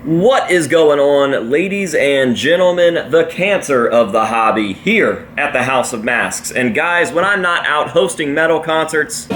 What is going on, ladies and gentlemen, the cancer of the hobby here at the House of Masks. And guys, when I'm not out hosting metal concerts,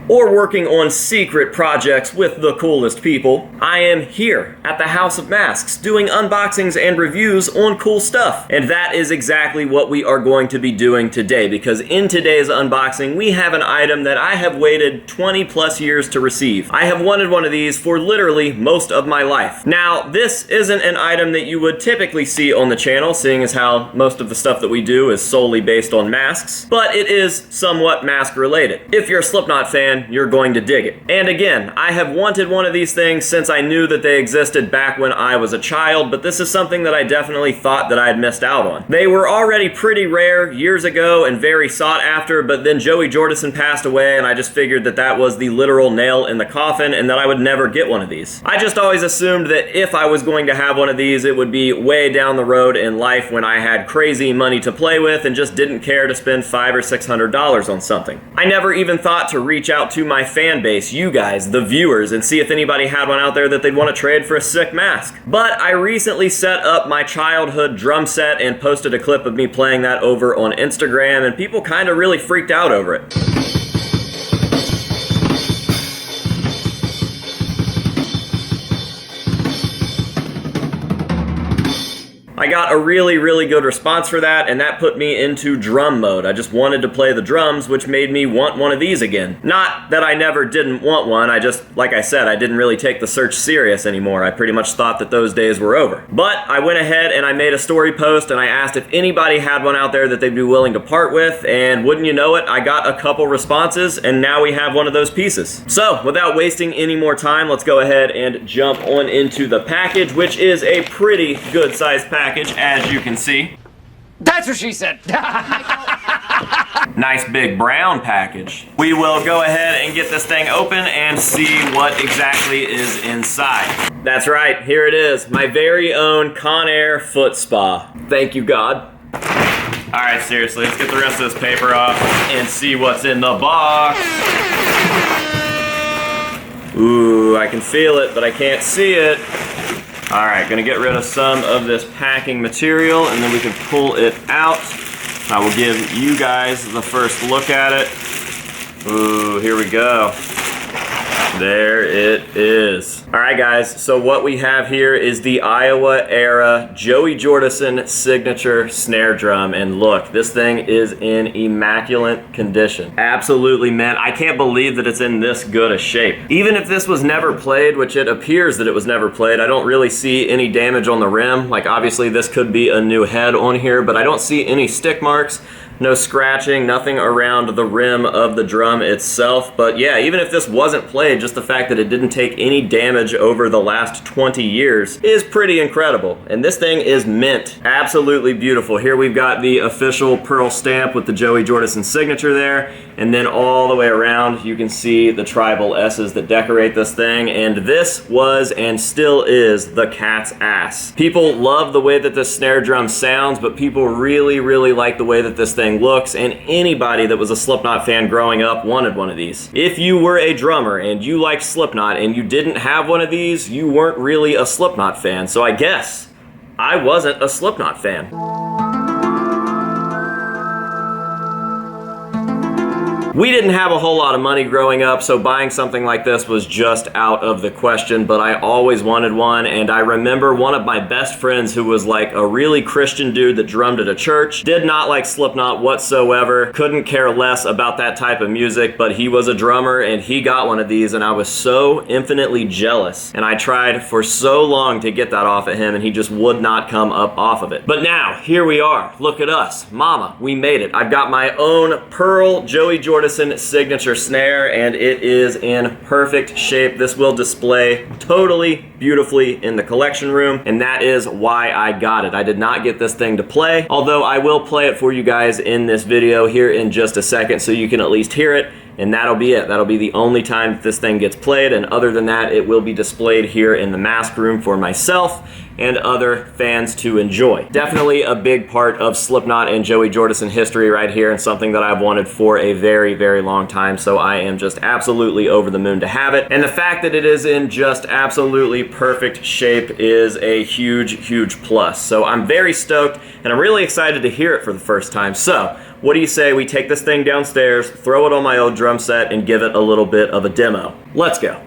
or working on secret projects with the coolest people, I am here at the House of Masks doing unboxings and reviews on cool stuff. And that is exactly what we are going to be doing today, because in today's unboxing we have an item that I have waited 20 plus years to receive. I have wanted one of these for literally most of my life. Now, this isn't an item that you would typically see on the channel, seeing as how most of the stuff that we do is solely based on masks, but it is somewhat mask related. If you're a Slipknot fan, you're going to dig it. And again, I have wanted one of these things since I knew that they existed back when I was a child, but this is something that I definitely thought that I had missed out on. They were already pretty rare years ago and very sought after, but then Joey Jordison passed away and I just figured that that was the literal nail in the coffin and that I would never get one of these. I just always assumed that if I was going to have one of these, it would be way down the road in life when I had crazy money to play with and just didn't care to spend $500 or $600 on something. I never even thought to reach out to my fan base, you guys, the viewers, and see if anybody had one out there that they'd want to trade for a sick mask. But I recently set up my childhood drum set and posted a clip of me playing that over on Instagram, and people kind of really freaked out over it. I got a really good response for that, and that put me into drum mode. I just wanted to play the drums, which made me want one of these again. Not that I never didn't want one, I just, like I said, I didn't really take the search serious anymore. I pretty much thought that those days were over. But I went ahead and I made a story post and I asked if anybody had one out there that they'd be willing to part with, and wouldn't you know it, I got a couple responses, and now we have one of those pieces. So, without wasting any more time, let's go ahead and jump on into the package, which is a pretty good sized package, as you can see. That's what she said. Nice big brown package. We will go ahead and get this thing open and see what exactly is inside. That's right, here it is, my very own Conair foot spa. Thank you, God. All right, seriously, let's get the rest of this paper off and see what's in the box. Ooh, I can feel it, but I can't see it. All right, gonna get rid of some of this packing material and then we can pull it out. I will give you guys the first look at it. Ooh, here we go. There it is. All right, guys, so what we have here is the Iowa era Joey Jordison signature snare drum. And look, this thing is in immaculate condition. Absolutely, man. I can't believe that it's in this good a shape. Even if this was never played, which it appears that it was never played, I don't really see any damage on the rim. Like, obviously, this could be a new head on here, but I don't see any stick marks. No scratching, nothing around the rim of the drum itself. But yeah, even if this wasn't played, just the fact that it didn't take any damage over the last 20 years is pretty incredible. And this thing is mint. Absolutely beautiful. Here we've got the official pearl stamp with the Joey Jordison signature there. And then all the way around, you can see the tribal S's that decorate this thing. And this was and still is the cat's ass. People love the way that this snare drum sounds, but people really like the way that this thing looks, and anybody that was a Slipknot fan growing up wanted one of these. If you were a drummer and you liked Slipknot and you didn't have one of these, you weren't really a Slipknot fan. So I guess I wasn't a Slipknot fan. We didn't have a whole lot of money growing up, so buying something like this was just out of the question, but I always wanted one, and I remember one of my best friends who was like a really Christian dude that drummed at a church, did not like Slipknot whatsoever, couldn't care less about that type of music, but he was a drummer and he got one of these, and I was so infinitely jealous, and I tried for so long to get that off of him, and he just would not come up off of it. But now, here we are. Look at us. Mama, we made it. I've got my own Pearl Joey Jordison signature snare, and it is in perfect shape. This will display totally beautifully in the collection room, and that is why I got it. I did not get this thing to play, although I will play it for you guys in this video here in just a second so you can at least hear it. And that'll be it. That'll be the only time that this thing gets played, and other than that, it will be displayed here in the mask room for myself and other fans to enjoy. Definitely a big part of Slipknot and Joey Jordison history right here, and something that I've wanted for a very, very long time, so I am just absolutely over the moon to have it. And the fact that it is in just absolutely perfect shape is a huge, huge plus. So I'm very stoked, and I'm really excited to hear it for the first time. So, what do you say we take this thing downstairs, throw it on my old drum set, and give it a little bit of a demo? Let's go.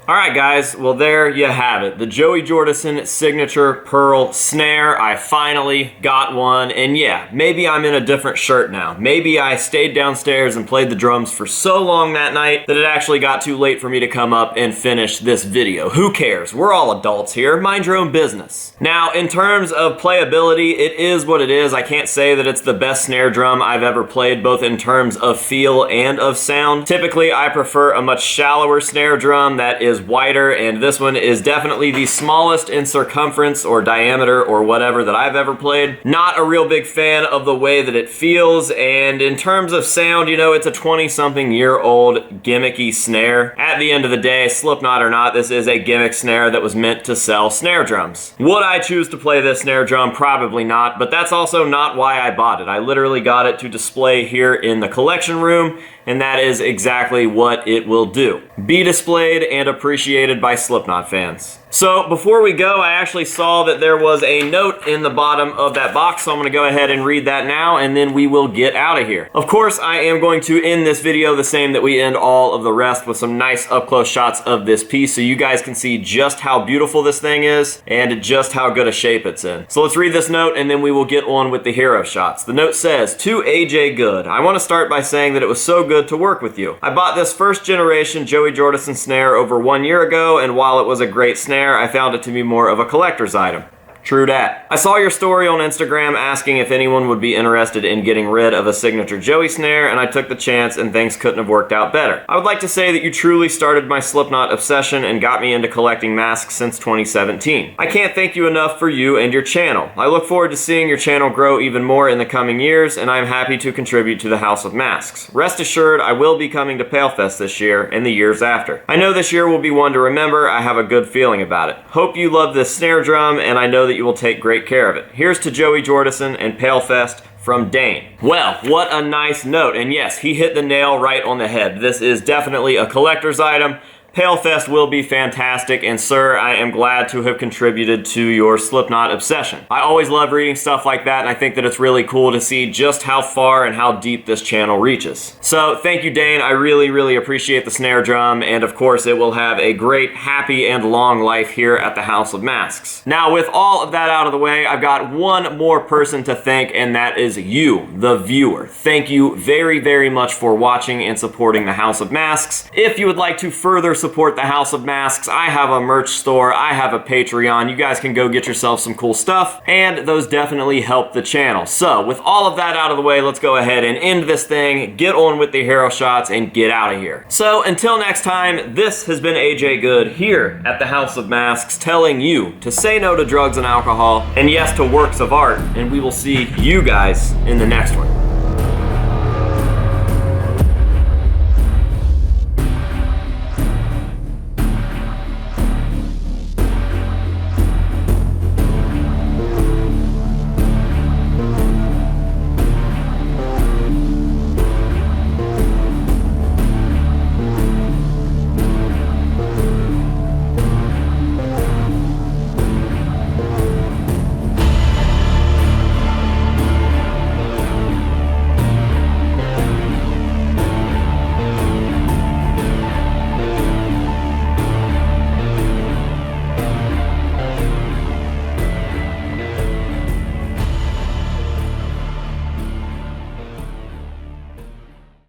Alright guys, well there you have it. The Joey Jordison signature Pearl snare. I finally got one, and yeah, maybe I'm in a different shirt now. Maybe I stayed downstairs and played the drums for so long that night that it actually got too late for me to come up and finish this video. Who cares? We're all adults here. Mind your own business. Now, in terms of playability, it is what it is. I can't say that it's the best snare drum I've ever played, both in terms of feel and of sound. Typically, I prefer a much shallower snare drum that is wider, and this one is definitely the smallest in circumference or diameter or whatever that I've ever played. Not a real big fan of the way that it feels, and in terms of sound, you know, it's a 20-something-year-old gimmicky snare. At the end of the day, Slipknot or not, this is a gimmick snare that was meant to sell snare drums. Would I choose to play this snare drum? Probably not, but that's also not why I bought it. I literally got it to display here in the collection room, and that is exactly what it will do. Be displayed and appreciated by Slipknot fans. So before we go, I actually saw that there was a note in the bottom of that box, so I'm going to go ahead and read that now, and then we will get out of here. Of course, I am going to end this video the same that we end all of the rest, with some nice up-close shots of this piece so you guys can see just how beautiful this thing is and just how good a shape it's in. So let's read this note, and then we will get on with the hero shots. The note says, "To AJ Good, I want to start by saying that it was so good to work with you. I bought this first generation Joey Jordison snare over 1 year ago, and while it was a great snare, I found it to be more of a collector's item." True dat. I saw your story on Instagram asking if anyone would be interested in getting rid of a signature Joey snare, and I took the chance and things couldn't have worked out better. I would like to say that you truly started my Slipknot obsession and got me into collecting masks since 2017. I can't thank you enough for you and your channel. I look forward to seeing your channel grow even more in the coming years, and I am happy to contribute to the House of Masks. Rest assured, I will be coming to PaleFest this year and the years after. I know this year will be one to remember. I have a good feeling about it. Hope you love this snare drum, and I know that you will take great care of it. Here's to Joey Jordison and PaleFest, from Dane. Well, what a nice note. And yes, he hit the nail right on the head. This is definitely a collector's item. PaleFest will be fantastic, and sir, I am glad to have contributed to your Slipknot obsession. I always love reading stuff like that, and I think that it's really cool to see just how far and how deep this channel reaches. So thank you, Dane. I really, really appreciate the snare drum, and of course it will have a great, happy, and long life here at the House of Masks. Now, with all of that out of the way, I've got one more person to thank, and that is you, the viewer. Thank you very, very much for watching and supporting the House of Masks. If you would like to further support the House of Masks, I have a merch store, I have a Patreon, you guys can go get yourself some cool stuff, and those definitely help the channel. So with all of that out of the way, let's go ahead and end this thing, get on with the hero shots, and get out of here. So until next time, this has been AJ Good here at the House of Masks, telling you to say no to drugs and alcohol, and yes to works of art, and we will see you guys in the next one.